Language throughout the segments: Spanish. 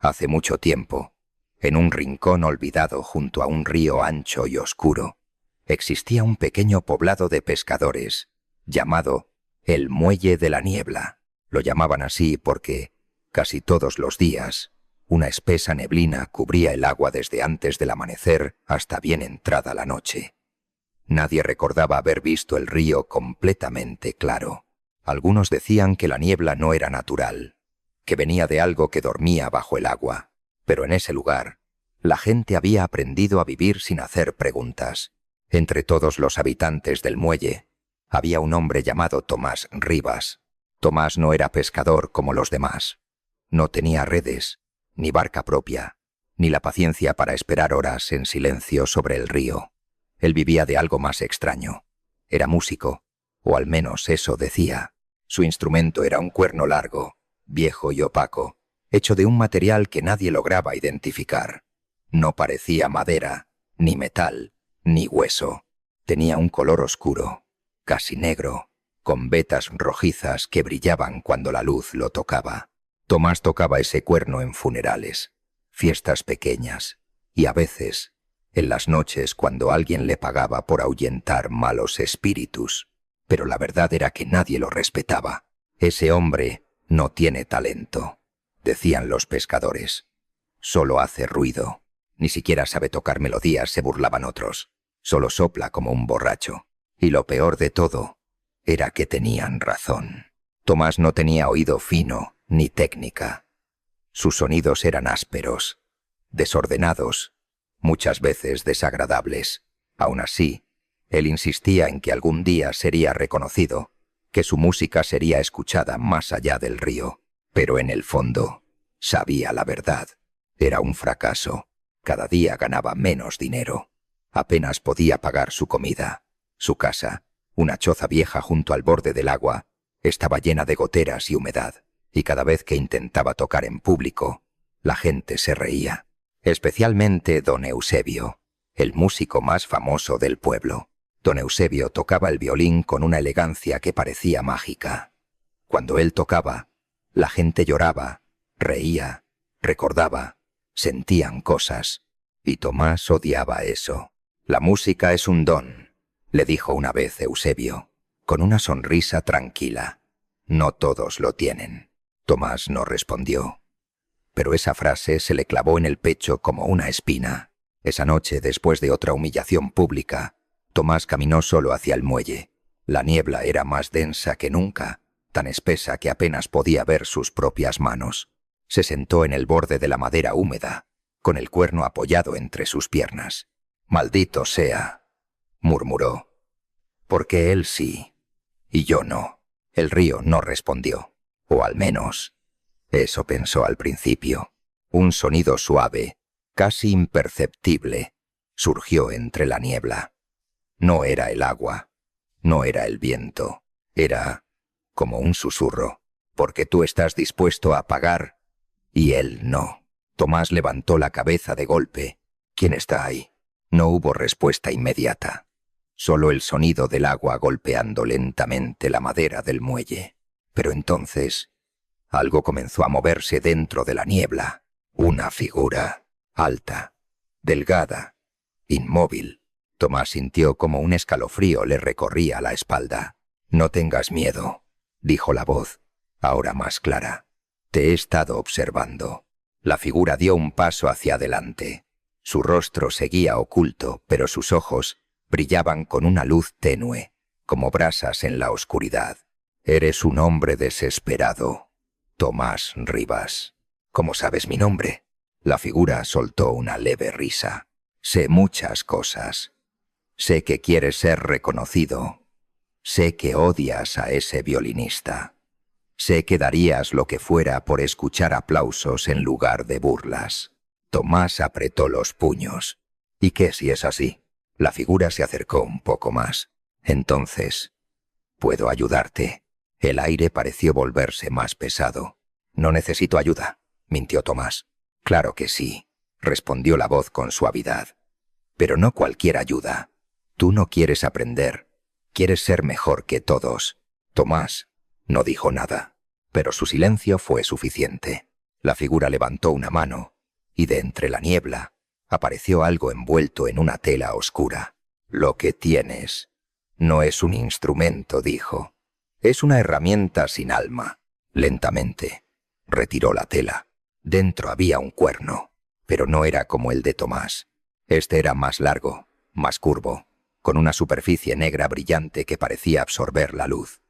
Hace mucho tiempo, en un rincón olvidado junto a un río ancho y oscuro, existía un pequeño poblado de pescadores, llamado el Muelle de la Niebla. Lo llamaban así porque, casi todos los días, una espesa neblina cubría el agua desde antes del amanecer hasta bien entrada la noche. Nadie recordaba haber visto el río completamente claro. Algunos decían que la niebla no era natural, que venía de algo que dormía bajo el agua, pero en ese lugar, la gente había aprendido a vivir sin hacer preguntas. Entre todos los habitantes del muelle, había un hombre llamado Tomás Rivas. Tomás no era pescador como los demás. No tenía redes, ni barca propia, ni la paciencia para esperar horas en silencio sobre el río. Él vivía de algo más extraño. Era músico, o al menos eso decía. Su instrumento era un cuerno largo, viejo y opaco, hecho de un material que nadie lograba identificar. No parecía madera, ni metal, ni hueso. Tenía un color oscuro, casi negro, con vetas rojizas que brillaban cuando la luz lo tocaba. Tomás tocaba ese cuerno en funerales, fiestas pequeñas, y a veces, en las noches cuando alguien le pagaba por ahuyentar malos espíritus. Pero la verdad era que nadie lo respetaba. Ese hombre no tiene talento, decían los pescadores. Solo hace ruido. Ni siquiera sabe tocar melodías, se burlaban otros. Solo sopla como un borracho. Y lo peor de todo era que tenían razón. Tomás no tenía oído fino ni técnica. Sus sonidos eran ásperos, desordenados, muchas veces desagradables. Aún así, él insistía en que algún día sería reconocido, que su música sería escuchada más allá del río. Pero en el fondo, sabía la verdad. Era un fracaso. Cada día ganaba menos dinero. Apenas podía pagar su comida. Su casa, una choza vieja junto al borde del agua, estaba llena de goteras y humedad, y cada vez que intentaba tocar en público, la gente se reía. Especialmente don Eusebio, el músico más famoso del pueblo. Don Eusebio tocaba el violín con una elegancia que parecía mágica. Cuando él tocaba, la gente lloraba, reía, recordaba, sentían cosas, y Tomás odiaba eso. La música es un don, le dijo una vez Eusebio, con una sonrisa tranquila. No todos lo tienen. Tomás no respondió. Pero esa frase se le clavó en el pecho como una espina. Esa noche, después de otra humillación pública, Tomás caminó solo hacia el muelle. La niebla era más densa que nunca, tan espesa que apenas podía ver sus propias manos. Se sentó en el borde de la madera húmeda, con el cuerno apoyado entre sus piernas. «Maldito sea», murmuró, «porque él sí, y yo no». El río no respondió, o al menos, eso pensó al principio. Un sonido suave, casi imperceptible, surgió entre la niebla. No era el agua, no era el viento, era como un susurro, porque tú estás dispuesto a pagar y él no. Tomás levantó la cabeza de golpe. ¿Quién está ahí? No hubo respuesta inmediata, solo el sonido del agua golpeando lentamente la madera del muelle. Pero entonces, algo comenzó a moverse dentro de la niebla. Una figura, alta, delgada, inmóvil. Tomás sintió como un escalofrío le recorría la espalda. «No tengas miedo», dijo la voz, ahora más clara. «Te he estado observando». La figura dio un paso hacia adelante. Su rostro seguía oculto, pero sus ojos brillaban con una luz tenue, como brasas en la oscuridad. «Eres un hombre desesperado, Tomás Rivas». «¿Cómo sabes mi nombre?» La figura soltó una leve risa. «Sé muchas cosas. Sé que quieres ser reconocido. Sé que odias a ese violinista. Sé que darías lo que fuera por escuchar aplausos en lugar de burlas». Tomás apretó los puños. «¿Y qué si es así?» La figura se acercó un poco más. «Entonces, puedo ayudarte». El aire pareció volverse más pesado. «No necesito ayuda», mintió Tomás. «Claro que sí», respondió la voz con suavidad. «Pero no cualquier ayuda. Tú no quieres aprender. Quieres ser mejor que todos». Tomás no dijo nada, pero su silencio fue suficiente. La figura levantó una mano, y de entre la niebla apareció algo envuelto en una tela oscura. «Lo que tienes no es un instrumento», dijo. «Es una herramienta sin alma». Lentamente retiró la tela. Dentro había un cuerno, pero no era como el de Tomás. Este era más largo, más curvo, con una superficie negra brillante que parecía absorber la luz.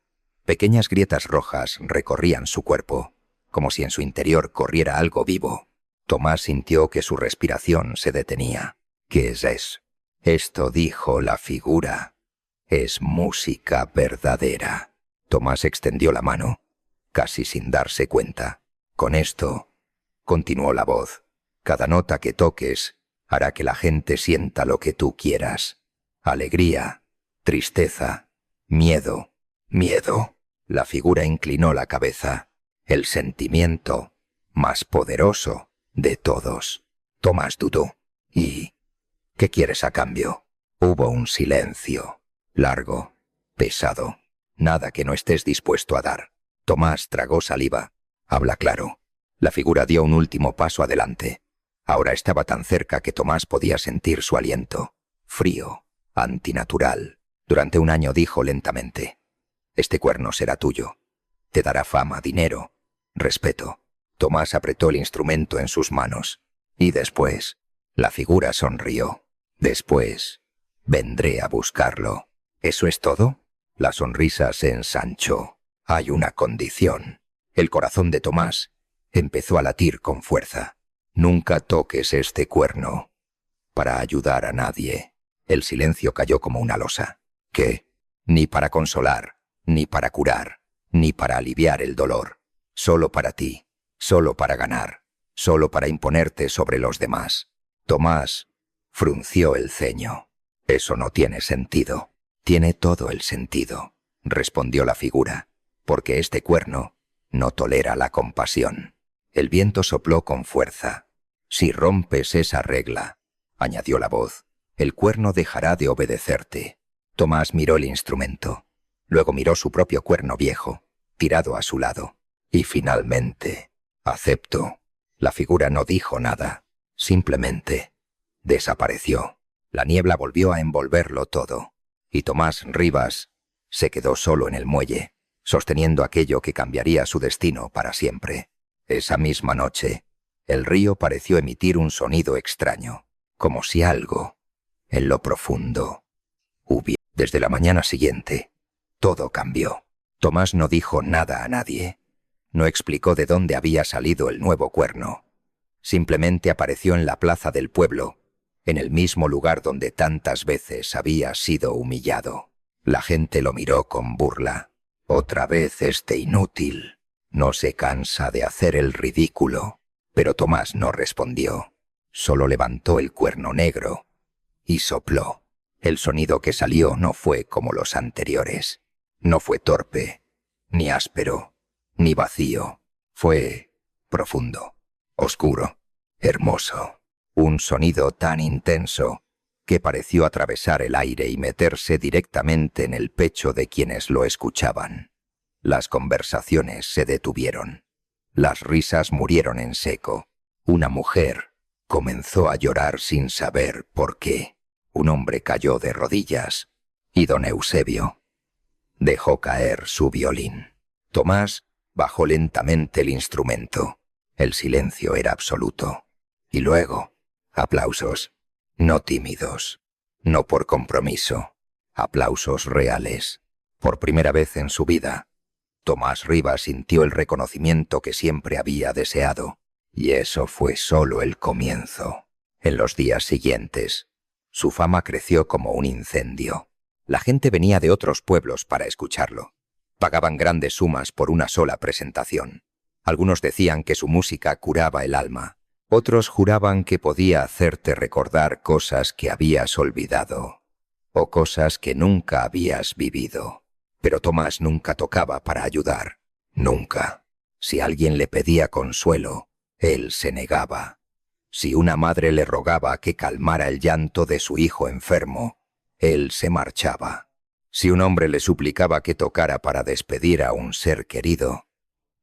Pequeñas grietas rojas recorrían su cuerpo, como si en su interior corriera algo vivo. Tomás sintió que su respiración se detenía. «¿Qué es eso?» «Esto», dijo la figura, «es música verdadera». Tomás extendió la mano, casi sin darse cuenta. «Con esto», continuó la voz, «cada nota que toques hará que la gente sienta lo que tú quieras. Alegría, tristeza, miedo, miedo». La figura inclinó la cabeza. «El sentimiento más poderoso de todos». Tomás dudó. «¿Y qué quieres a cambio?» Hubo un silencio, largo, pesado. «Nada que no estés dispuesto a dar». Tomás tragó saliva. «Habla claro». La figura dio un último paso adelante. Ahora estaba tan cerca que Tomás podía sentir su aliento. Frío, antinatural. «Durante un año», dijo lentamente, «este cuerno será tuyo. Te dará fama, dinero, respeto». Tomás apretó el instrumento en sus manos. «Y después», la figura sonrió, «después vendré a buscarlo». «¿Eso es todo?» La sonrisa se ensanchó. «Hay una condición». El corazón de Tomás empezó a latir con fuerza. «Nunca toques este cuerno para ayudar a nadie». El silencio cayó como una losa. «¿Qué?» «Ni para consolar, ni para curar, ni para aliviar el dolor. Solo para ti, solo para ganar, solo para imponerte sobre los demás». Tomás frunció el ceño. «Eso no tiene sentido». «Tiene todo el sentido», respondió la figura, «porque este cuerno no tolera la compasión». El viento sopló con fuerza. «Si rompes esa regla», añadió la voz, «el cuerno dejará de obedecerte». Tomás miró el instrumento. Luego miró su propio cuerno viejo, tirado a su lado. Y finalmente, «acepto». La figura no dijo nada. Simplemente desapareció. La niebla volvió a envolverlo todo. Y Tomás Rivas se quedó solo en el muelle, sosteniendo aquello que cambiaría su destino para siempre. Esa misma noche, el río pareció emitir un sonido extraño, como si algo, en lo profundo, hubiera. Desde la mañana siguiente, todo cambió. Tomás no dijo nada a nadie. No explicó de dónde había salido el nuevo cuerno. Simplemente apareció en la plaza del pueblo, en el mismo lugar donde tantas veces había sido humillado. La gente lo miró con burla. «Otra vez este inútil. No se cansa de hacer el ridículo». Pero Tomás no respondió. Solo levantó el cuerno negro y sopló. El sonido que salió no fue como los anteriores. No fue torpe, ni áspero, ni vacío. Fue profundo, oscuro, hermoso. Un sonido tan intenso que pareció atravesar el aire y meterse directamente en el pecho de quienes lo escuchaban. Las conversaciones se detuvieron. Las risas murieron en seco. Una mujer comenzó a llorar sin saber por qué. Un hombre cayó de rodillas y don Eusebio dejó caer su violín. Tomás bajó lentamente el instrumento. El silencio era absoluto. Y luego, aplausos, no tímidos, no por compromiso, aplausos reales. Por primera vez en su vida, Tomás Rivas sintió el reconocimiento que siempre había deseado. Y eso fue solo el comienzo. En los días siguientes, su fama creció como un incendio. La gente venía de otros pueblos para escucharlo. Pagaban grandes sumas por una sola presentación. Algunos decían que su música curaba el alma. Otros juraban que podía hacerte recordar cosas que habías olvidado o cosas que nunca habías vivido. Pero Tomás nunca tocaba para ayudar. Nunca. Si alguien le pedía consuelo, él se negaba. Si una madre le rogaba que calmara el llanto de su hijo enfermo, él se marchaba. Si un hombre le suplicaba que tocara para despedir a un ser querido,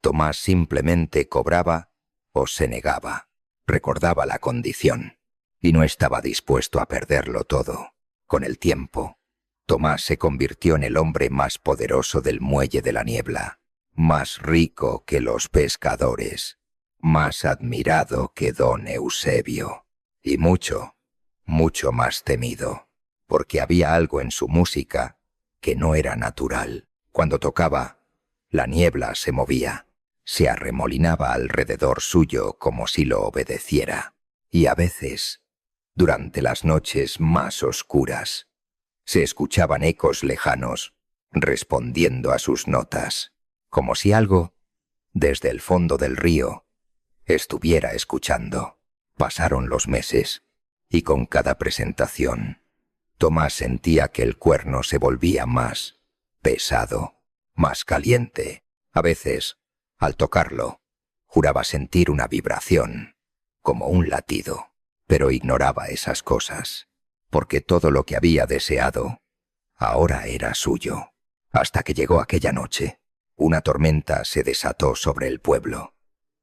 Tomás simplemente cobraba o se negaba. Recordaba la condición y no estaba dispuesto a perderlo todo. Con el tiempo, Tomás se convirtió en el hombre más poderoso del muelle de la niebla, más rico que los pescadores, más admirado que don Eusebio, y mucho, mucho más temido, porque había algo en su música que no era natural. Cuando tocaba, la niebla se movía, se arremolinaba alrededor suyo como si lo obedeciera, y a veces, durante las noches más oscuras, se escuchaban ecos lejanos respondiendo a sus notas, como si algo, desde el fondo del río, estuviera escuchando. Pasaron los meses, y con cada presentación, Tomás sentía que el cuerno se volvía más pesado, más caliente. A veces, al tocarlo, juraba sentir una vibración, como un latido, pero ignoraba esas cosas, porque todo lo que había deseado ahora era suyo. Hasta que llegó aquella noche, una tormenta se desató sobre el pueblo.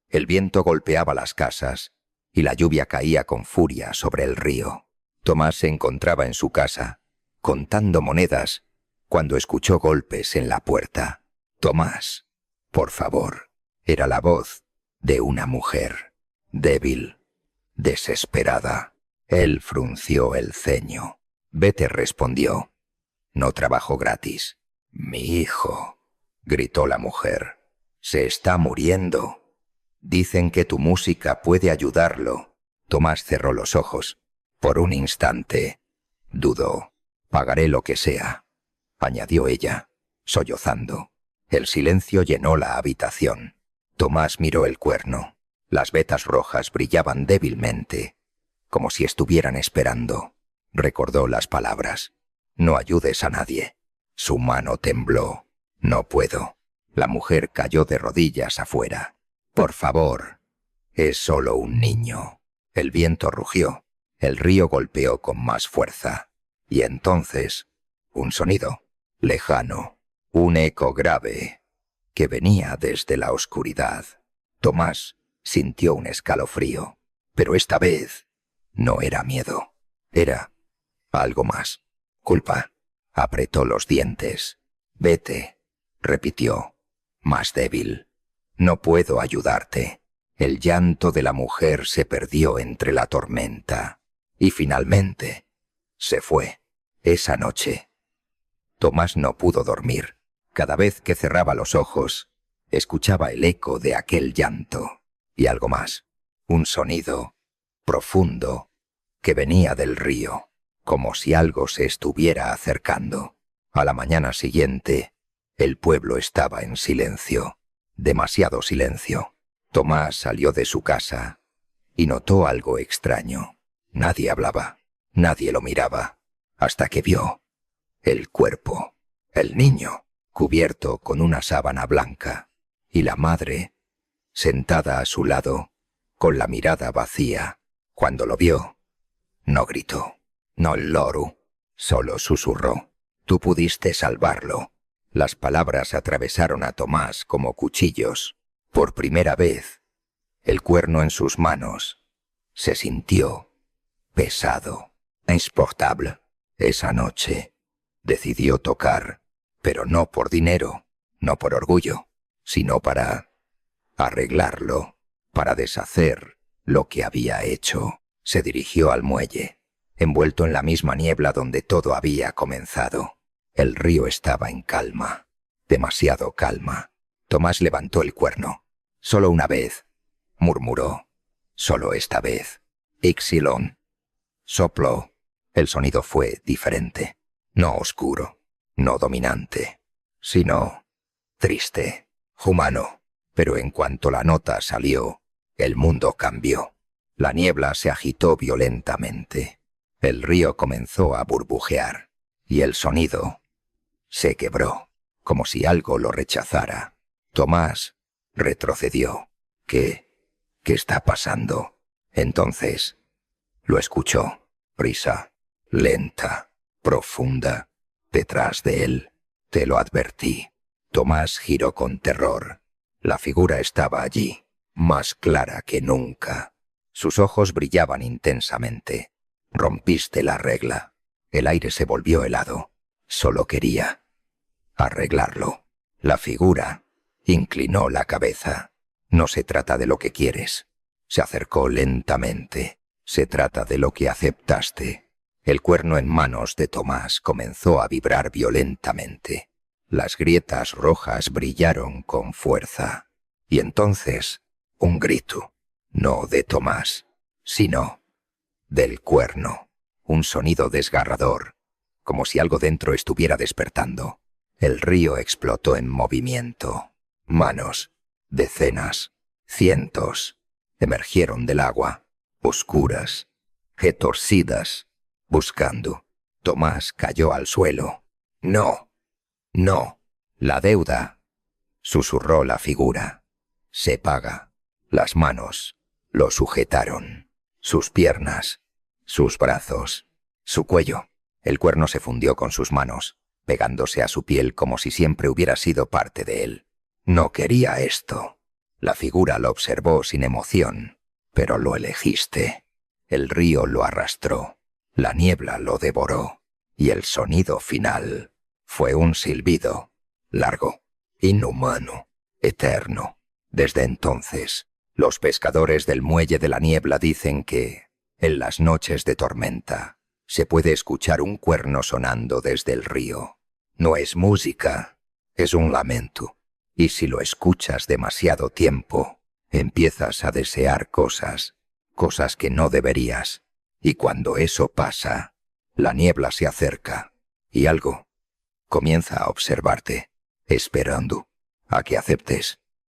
El viento golpeaba las casas y la lluvia caía con furia sobre el río. Tomás se encontraba en su casa, contando monedas, cuando escuchó golpes en la puerta. «Tomás, por favor». Era la voz de una mujer, débil, desesperada. Él frunció el ceño. «Vete», respondió. «No trabajo gratis». «Mi hijo», gritó la mujer, «se está muriendo. Dicen que tu música puede ayudarlo». Tomás cerró los ojos. Por un instante dudó. «Pagaré lo que sea», añadió ella, sollozando. El silencio llenó la habitación. Tomás miró el cuerno. Las vetas rojas brillaban débilmente, como si estuvieran esperando. Recordó las palabras. «No ayudes a nadie». Su mano tembló. «No puedo». La mujer cayó de rodillas afuera. «Por favor, es solo un niño». El viento rugió. El río golpeó con más fuerza. Y entonces, un sonido lejano, un eco grave, que venía desde la oscuridad. Tomás sintió un escalofrío, pero esta vez no era miedo, era algo más. Culpa. Apretó los dientes. «Vete», repitió, más débil. «No puedo ayudarte». El llanto de la mujer se perdió entre la tormenta y finalmente se fue. Esa noche, Tomás no pudo dormir. Cada vez que cerraba los ojos, escuchaba el eco de aquel llanto y algo más, un sonido profundo que venía del río, como si algo se estuviera acercando. A la mañana siguiente, el pueblo estaba en silencio, demasiado silencio. Tomás salió de su casa y notó algo extraño. Nadie hablaba, nadie lo miraba, hasta que vio el cuerpo, el niño, cubierto con una sábana blanca, y la madre, sentada a su lado, con la mirada vacía. Cuando lo vio, no gritó, no lloró, solo susurró: «Tú pudiste salvarlo». Las palabras atravesaron a Tomás como cuchillos. Por primera vez, el cuerno en sus manos se sintió pesado, insoportable. Esa noche decidió tocar, pero no por dinero, no por orgullo, sino para arreglarlo, para deshacer lo que había hecho. Se dirigió al muelle, envuelto en la misma niebla donde todo había comenzado. El río estaba en calma, demasiado calma. Tomás levantó el cuerno. «Solo una vez», murmuró. «Solo esta vez». Ixilon. Sopló. El sonido fue diferente. No oscuro, no dominante, sino triste, humano. Pero en cuanto la nota salió, el mundo cambió. La niebla se agitó violentamente. El río comenzó a burbujear y el sonido se quebró, como si algo lo rechazara. Tomás retrocedió. ¿Qué está pasando? Entonces lo escuchó. Risa lenta, profunda, detrás de él. «Te lo advertí». Tomás giró con terror. La figura estaba allí, más clara que nunca. Sus ojos brillaban intensamente. Rompiste la regla. El aire se volvió helado. Solo quería arreglarlo. La figura inclinó la cabeza. No se trata de lo que quieres. Se acercó lentamente. Se trata de lo que aceptaste. El cuerno en manos de Tomás comenzó a vibrar violentamente. Las grietas rojas brillaron con fuerza. Y entonces, un grito, no de Tomás, sino del cuerno. Un sonido desgarrador, como si algo dentro estuviera despertando. El río explotó en movimiento. Manos, decenas, cientos, emergieron del agua, oscuras, retorcidas, buscando. Tomás cayó al suelo. «No, no, la deuda», susurró la figura. «Se paga». Las manos lo sujetaron. Sus piernas, sus brazos, su cuello. El cuerno se fundió con sus manos, pegándose a su piel como si siempre hubiera sido parte de él. «No quería esto». La figura lo observó sin emoción. «Pero lo elegiste». El río lo arrastró. La niebla lo devoró. Y el sonido final fue un silbido, largo, inhumano, eterno. Desde entonces, los pescadores del muelle de la niebla dicen que, en las noches de tormenta, se puede escuchar un cuerno sonando desde el río. No es música, es un lamento. Y si lo escuchas demasiado tiempo, empiezas a desear cosas que no deberías. Y cuando eso pasa, la niebla se acerca y algo comienza a observarte, esperando a que aceptes.